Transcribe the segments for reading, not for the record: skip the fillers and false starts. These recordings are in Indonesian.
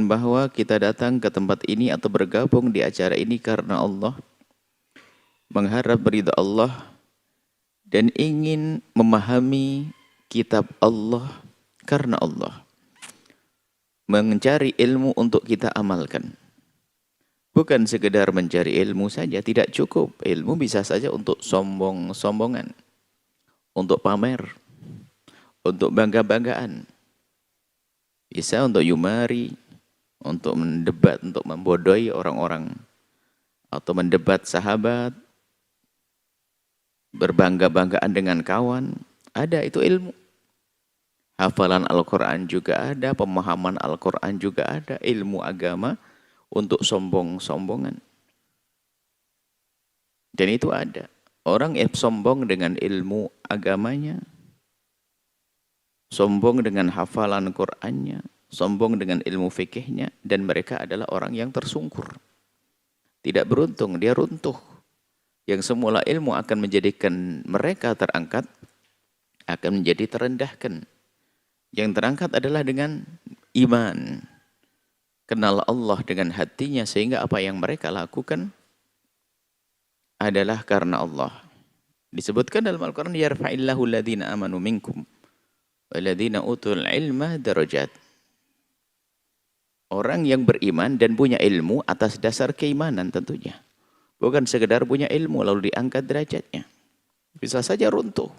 bahwa kita datang ke tempat ini atau bergabung di acara ini karena Allah, mengharap ridha Allah, dan ingin memahami kitab Allah karena Allah. Mencari ilmu untuk kita amalkan. Bukan sekedar mencari ilmu saja, tidak cukup. Ilmu bisa saja untuk sombong-sombongan, untuk pamer, untuk bangga-banggaan. Bisa untuk yumari, untuk mendebat, untuk membodohi orang-orang, atau mendebat sahabat, berbangga-banggaan dengan kawan. Ada itu ilmu. Hafalan Al-Quran juga ada, pemahaman Al-Quran juga ada, ilmu agama untuk sombong-sombongan. Dan itu ada. Orang yang sombong dengan ilmu agamanya, sombong dengan hafalan Qur'annya, sombong dengan ilmu fikihnya, dan mereka adalah orang yang tersungkur. Tidak beruntung, dia runtuh. Yang semula ilmu akan menjadikan mereka terangkat, akan menjadi terendahkan. Yang terangkat adalah dengan iman. Kenal Allah dengan hatinya sehingga apa yang mereka lakukan adalah karena Allah. Disebutkan dalam Al-Quran, yarfa'illahu alladhina amanu minkum walladhina utul ilma darajat. Orang yang beriman dan punya ilmu atas dasar keimanan tentunya. Bukan sekedar punya ilmu lalu diangkat derajatnya. Bisa saja runtuh.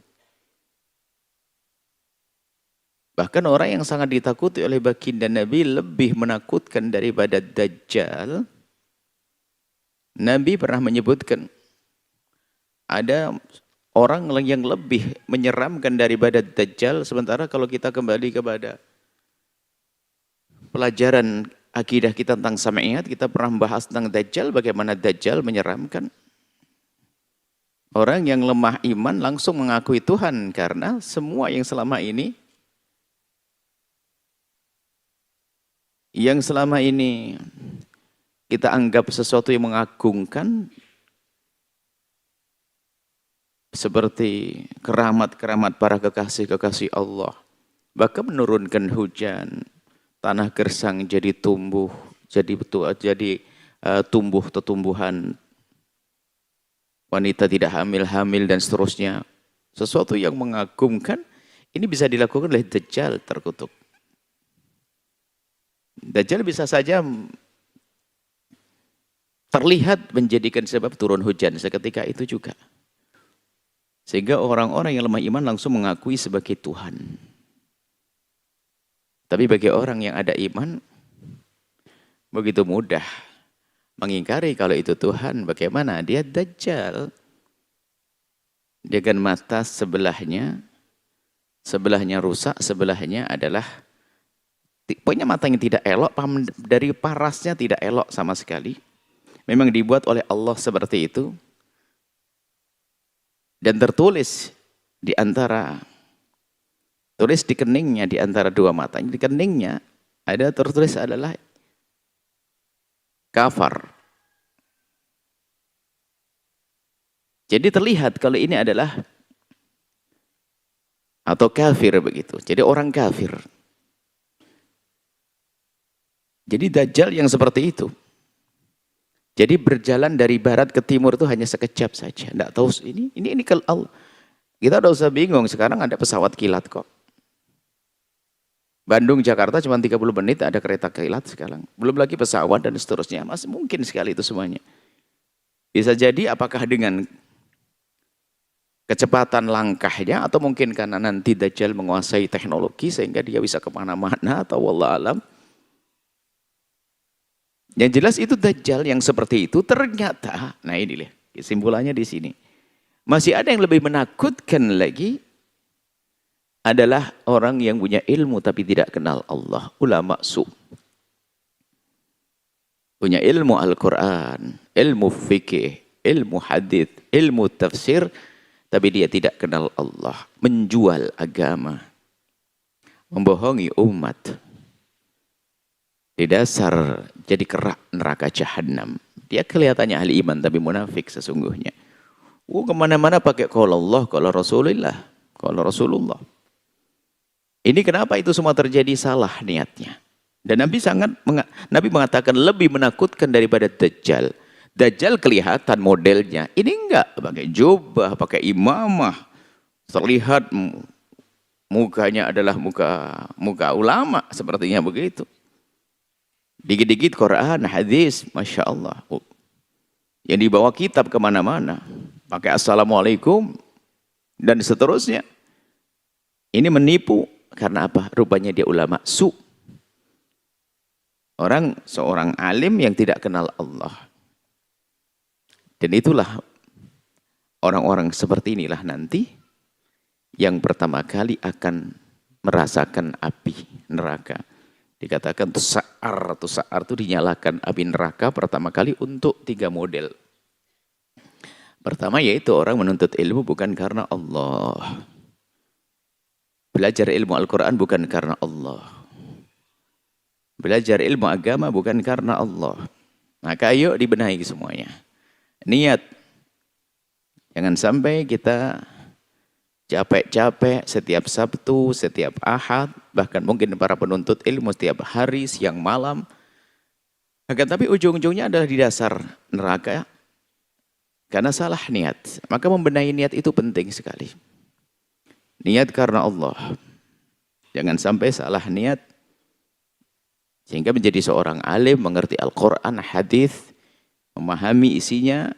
Bahkan orang yang sangat ditakuti oleh baginda Nabi lebih menakutkan daripada Dajjal. Nabi pernah menyebutkan ada orang yang lebih menyeramkan daripada Dajjal. Sementara kalau kita kembali kepada pelajaran akidah kita tentang Sam'iyat, kita pernah membahas tentang Dajjal, bagaimana Dajjal menyeramkan. Orang yang lemah iman langsung mengakui Tuhan karena semua yang selama ini kita anggap sesuatu yang mengagungkan, seperti keramat-keramat para kekasih-kekasih Allah. Bahkan menurunkan hujan, tanah gersang jadi tumbuh, jadi tumbuh tumbuhan, wanita tidak hamil dan seterusnya. Sesuatu yang mengagumkan, ini bisa dilakukan oleh Dajjal terkutuk. Dajjal bisa saja terlihat menjadikan sebab turun hujan seketika itu juga. Sehingga orang-orang yang lemah iman langsung mengakui sebagai Tuhan. Tapi bagi orang yang ada iman, begitu mudah mengingkari kalau itu Tuhan. Bagaimana? Dia Dajjal. Dengan mata sebelahnya rusak, sebelahnya adalah pokoknya mata yang tidak elok, dari parasnya tidak elok sama sekali. Memang dibuat oleh Allah seperti itu. Dan tertulis di keningnya di antara dua mata. Di keningnya ada tertulis adalah kafar. Jadi terlihat kalau ini adalah atau kafir begitu. Jadi orang kafir. Jadi Dajjal yang seperti itu. Jadi berjalan dari barat ke timur itu hanya sekejap saja. Tidak tahu ini kalau Allah. Kita tidak usah bingung, sekarang ada pesawat kilat kok. Bandung Jakarta cuma 30 menit ada kereta kilat sekarang. Belum lagi pesawat dan seterusnya. Masih mungkin sekali itu semuanya. Bisa jadi apakah dengan kecepatan langkahnya atau mungkin karena nanti Dajjal menguasai teknologi sehingga dia bisa kemana-mana atau wallah alam. Yang jelas itu Dajjal yang seperti itu ternyata, nah ini lihat kesimpulannya di sini. Masih ada yang lebih menakutkan lagi adalah orang yang punya ilmu tapi tidak kenal Allah, ulama su. Punya ilmu Al-Quran, ilmu fikih, ilmu hadith, ilmu tafsir, tapi dia tidak kenal Allah, menjual agama, membohongi umat. Di dasar jadi kerak neraka jahanam. Dia kelihatannya ahli iman tapi munafik sesungguhnya. Kemana-mana pakai qala Allah, qala Rasulullah, qala Rasulullah. Ini kenapa itu semua terjadi? Salah niatnya. Dan Nabi mengatakan lebih menakutkan daripada Dajjal. Dajjal kelihatan modelnya. Ini enggak, pakai jubah, pakai imamah. Terlihat mukanya adalah muka ulama, sepertinya begitu. Dikit-dikit Quran, hadis, Masya Allah. Yang dibawa kitab kemana-mana. Pakai Assalamualaikum, dan seterusnya. Ini menipu, karena apa? Rupanya dia ulama su. Seorang alim yang tidak kenal Allah. Dan itulah orang-orang seperti inilah nanti yang pertama kali akan merasakan api neraka. Dikatakan tusa'ar itu dinyalakan api neraka pertama kali untuk 3 model. Pertama yaitu orang menuntut ilmu bukan karena Allah. Belajar ilmu Al-Quran bukan karena Allah. Belajar ilmu agama bukan karena Allah. Maka ayo dibenahi semuanya. Niat. Jangan sampai kita capek-capek setiap Sabtu, setiap Ahad, bahkan mungkin para penuntut ilmu setiap hari, siang, malam. Akan tapi ujung-ujungnya adalah di dasar neraka. Karena salah niat. Maka membenahi niat itu penting sekali. Niat karena Allah. Jangan sampai salah niat. Sehingga menjadi seorang alim, mengerti Al-Quran, hadis, memahami isinya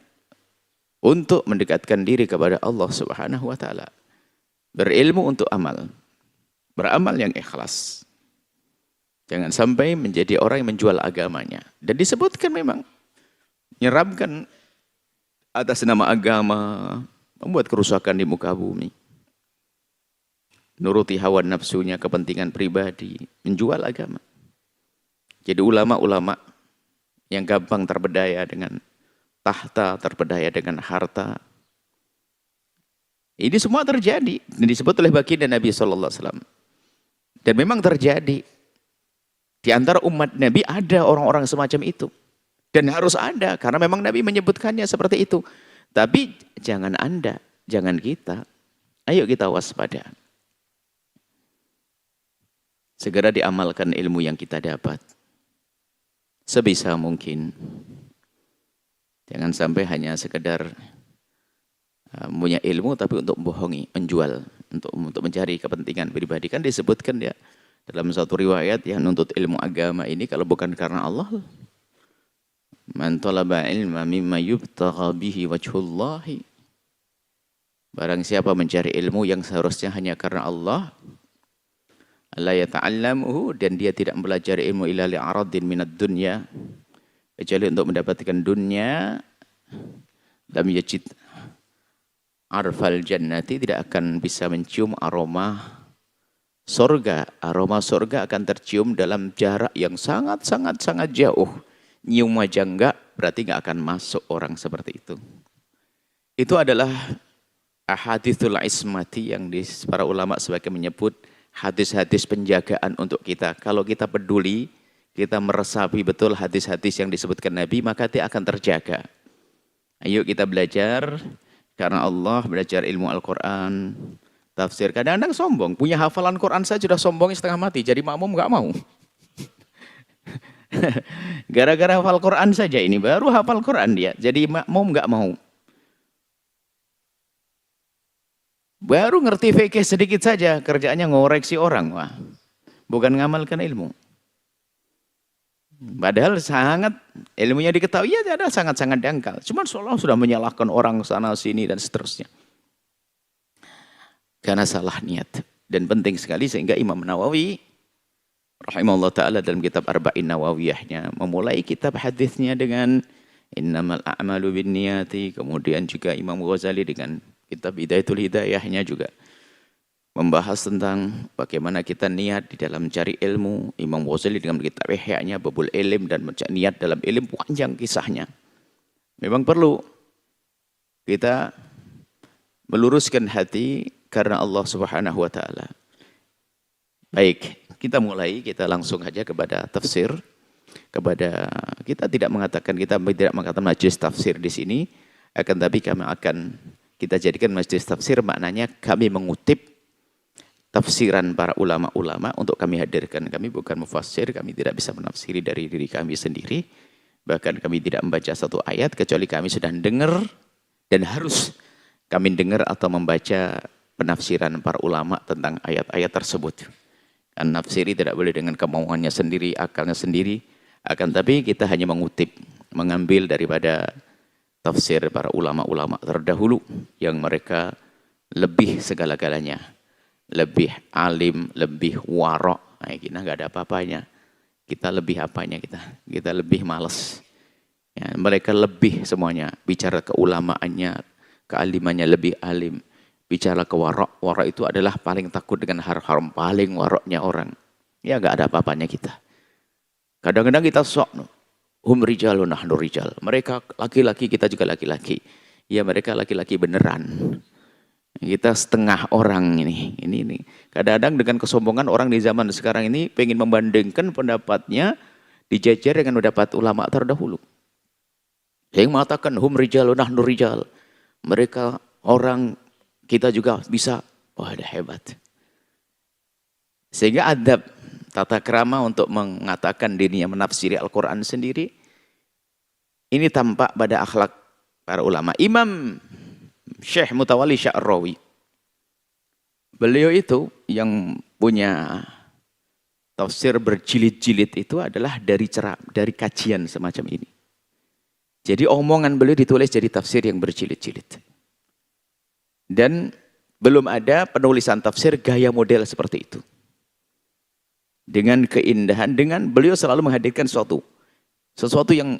untuk mendekatkan diri kepada Allah Subhanahu wa Ta'ala. Berilmu untuk amal. Beramal yang ikhlas. Jangan sampai menjadi orang yang menjual agamanya. Dan disebutkan memang menyeramkan atas nama agama, membuat kerusakan di muka bumi. Nuruti hawa nafsunya, kepentingan pribadi, menjual agama. Jadi ulama-ulama yang gampang terpedaya dengan tahta, terpedaya dengan harta. Ini semua terjadi. Dan disebut oleh baginda Nabi SAW. Dan memang terjadi. Di antara umat Nabi ada orang-orang semacam itu. Dan harus ada. Karena memang Nabi menyebutkannya seperti itu. Tapi jangan Anda, jangan kita. Ayo kita waspada. Segera diamalkan ilmu yang kita dapat. Sebisa mungkin. Jangan sampai hanya sekedar punya ilmu tapi untuk membohongi, menjual, untuk mencari kepentingan pribadi. Kan disebutkan ya dalam satu riwayat yang nuntut ilmu agama ini kalau bukan karena Allah. Man talaba ilma mimma yubtagha bihi wajhullahi. Barang siapa mencari ilmu yang seharusnya hanya karena Allah, la yata'allamuhu, dan dia tidak belajar ilmu illa li'aradin minad dunya, kecuali untuk mendapatkan dunia, lam yajid arfal jannati, tidak akan bisa mencium aroma surga. Aroma surga akan tercium dalam jarak yang sangat jauh. Nyium aja enggak, berarti enggak akan masuk orang seperti itu. Itu adalah ahadithul ismati yang para ulama sebagai menyebut hadis-hadis penjagaan untuk kita. Kalau kita peduli, kita meresapi betul hadis-hadis yang disebutkan Nabi, maka dia akan terjaga. Ayo kita belajar karena Allah, belajar ilmu Al-Quran, tafsir. Kadang-kadang sombong, punya hafalan Quran saja sudah sombong setengah mati, jadi makmum nggak mau. Gara-gara hafal Quran saja ini, baru hafal Quran dia, jadi makmum nggak mau. Baru ngerti fikih sedikit saja, kerjaannya ngoreksi orang. Wah, bukan ngamalkan ilmu. Padahal sangat ilmunya diketahui ya ada sangat-sangat dangkal. Cuman seolah sudah menyalahkan orang sana sini dan seterusnya. Karena salah niat. Dan penting sekali sehingga Imam Nawawi rahimahullah ta'ala dalam kitab Arba'in Nawawiyahnya memulai kitab hadisnya dengan innamal a'malu binniyati. Kemudian juga Imam Ghazali dengan kitab Hidayatul Hidayahnya juga membahas tentang bagaimana kita niat di dalam mencari ilmu. Imam Ghazali dengan kitab Ihya-nya Babul Ilm dan niat dalam ilmu, panjang kisahnya. Memang perlu kita meluruskan hati karena Allah Subhanahu wa taala. Baik, kita mulai, kita langsung saja kepada tafsir. Kita tidak mengatakan majelis tafsir di sini, akan tapi kami akan kita jadikan majelis tafsir maknanya kami mengutip tafsiran para ulama-ulama untuk kami hadirkan. Kami bukan mufassir, kami tidak bisa menafsiri dari diri kami sendiri. Bahkan kami tidak membaca satu ayat kecuali kami sudah dengar dan harus kami dengar atau membaca penafsiran para ulama tentang ayat-ayat tersebut. Kan nafsiri tidak boleh dengan kemauannya sendiri, akalnya sendiri. Akan tapi kita hanya mengutip, mengambil daripada tafsir para ulama-ulama terdahulu yang mereka lebih segala-galanya, lebih alim, lebih warok. Nah, kita nggak ada apa-apanya. Kita lebih apanya kita? Kita lebih malas. Ya, mereka lebih semuanya bicara keulamaannya, kealimannya lebih alim. Bicara ke warok, warok itu adalah paling takut dengan haram-haram, paling waroknya orang. Ya nggak ada apa-apanya kita. Kadang-kadang kita sok, hum rijalun nahnu rijal. Mereka laki-laki, kita juga laki-laki. Ya mereka laki-laki beneran. Kita setengah orang ini. Kadang-kadang dengan kesombongan orang di zaman sekarang ini pengen membandingkan pendapatnya dijajar dengan pendapat ulama terdahulu. Yang mengatakan hum rijalun nahnu rijal. Mereka orang, kita juga bisa. Wah, ada hebat. Sehingga adab, tata krama untuk mengatakan dirinya menafsiri Al-Quran sendiri, ini tampak pada akhlak para ulama. Imam Syekh Mutawalli Sya'rawi, beliau itu yang punya tafsir berjilid-jilid itu adalah dari kajian semacam ini. Jadi omongan beliau ditulis jadi tafsir yang berjilid-jilid. Dan belum ada penulisan tafsir gaya model seperti itu. Dengan keindahan, dengan beliau selalu menghadirkan sesuatu yang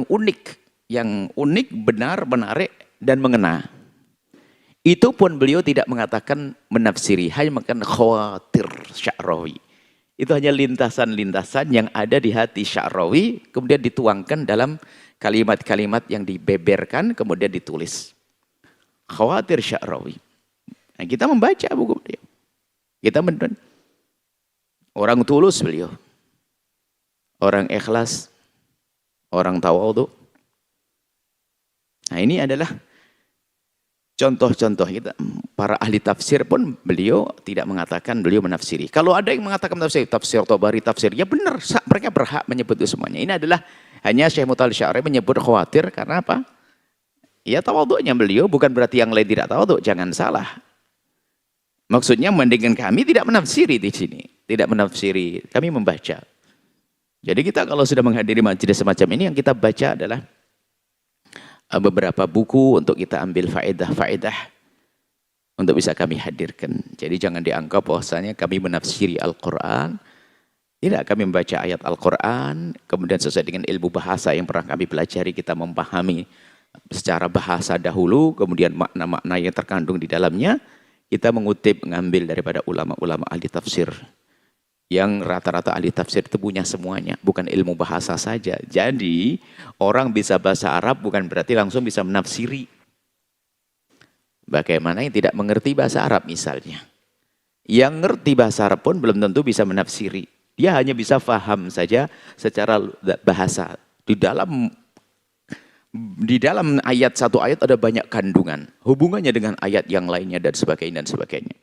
unik, benar, menarik, dan mengena. Itu pun beliau tidak mengatakan menafsiri, hanya mengatakan khawatir Sya'rawi. Itu hanya lintasan-lintasan yang ada di hati Sya'rawi, kemudian dituangkan dalam kalimat-kalimat yang dibeberkan, kemudian ditulis. Khawatir Sya'rawi. Nah, kita membaca buku beliau. Kita orang tulus beliau. Orang ikhlas. Orang tawadhu. Nah, ini adalah contoh-contoh kita. Para ahli tafsir pun beliau tidak mengatakan beliau menafsiri. Kalau ada yang mengatakan tafsir Tabari, tafsir, ya benar. Mereka berhak menyebut itu semuanya. Ini adalah hanya Syekh Mutawalli Sya'rawi menyebut khawatir karena apa? Ya tawadhu'nya beliau bukan berarti yang lain tidak tawadhu, jangan salah. Maksudnya mendingan kami tidak menafsiri di sini. Tidak menafsiri, kami membaca. Jadi kita kalau sudah menghadiri majelis semacam ini, yang kita baca adalah beberapa buku untuk kita ambil faedah-faedah untuk bisa kami hadirkan. Jadi jangan dianggap bahwasanya kami menafsiri Al-Quran. Tidak, kami membaca ayat Al-Quran, kemudian sesuai dengan ilmu bahasa yang pernah kami pelajari, kita memahami secara bahasa dahulu, kemudian makna-makna yang terkandung di dalamnya, kita mengutip, mengambil daripada ulama-ulama ahli tafsir. Yang rata-rata ahli tafsir itu punya semuanya, bukan ilmu bahasa saja. Jadi, orang bisa bahasa Arab bukan berarti langsung bisa menafsiri. Bagaimana yang tidak mengerti bahasa Arab misalnya. Yang ngerti bahasa Arab pun belum tentu bisa menafsiri. Dia hanya bisa faham saja secara bahasa. Di dalam ayat, satu ayat ada banyak kandungan. Hubungannya dengan ayat yang lainnya dan sebagainya dan sebagainya.